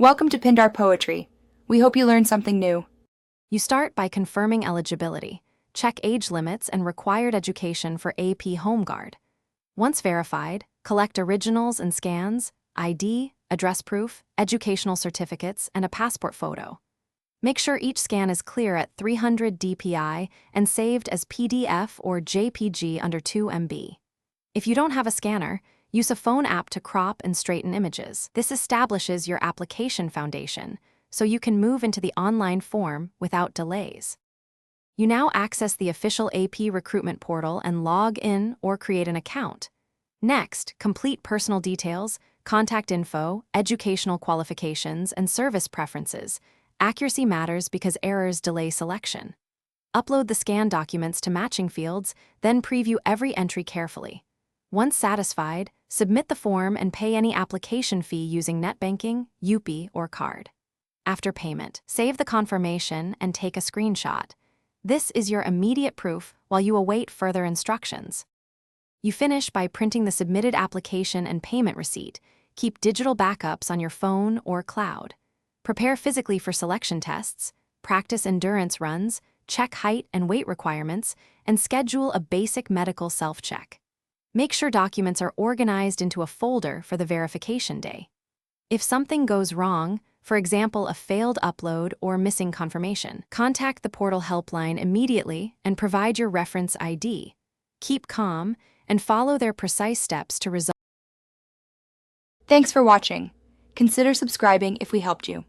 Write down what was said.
Welcome to Pindar Poetry. We hope you learned something new. You start by confirming eligibility. Check age limits and required education for AP Home Guard. Once verified, collect originals and scans, ID, address proof, educational certificates, and a passport photo. Make sure each scan is clear at 300 dpi and saved as PDF or JPG under 2 MB. If you don't have a scanner, use a phone app to crop and straighten images. This establishes your application foundation, so you can move into the online form without delays. You now access the official AP recruitment portal and log in or create an account. Next, complete personal details, contact info, educational qualifications, and service preferences. Accuracy matters because errors delay selection. Upload the scanned documents to matching fields, then preview every entry carefully. Once satisfied, submit the form and pay any application fee using net banking, UPI, or card. After payment, save the confirmation and take a screenshot. This is your immediate proof while you await further instructions. You finish by printing the submitted application and payment receipt. Keep digital backups on your phone or cloud. Prepare physically for selection tests, practice endurance runs, check height and weight requirements, and schedule a basic medical self-check. Make sure documents are organized into a folder for the verification day. If something goes wrong, for example, a failed upload or missing confirmation, contact the portal helpline immediately and provide your reference ID. Keep calm and follow their precise steps to resolve. Thanks for watching. Consider subscribing if we helped you.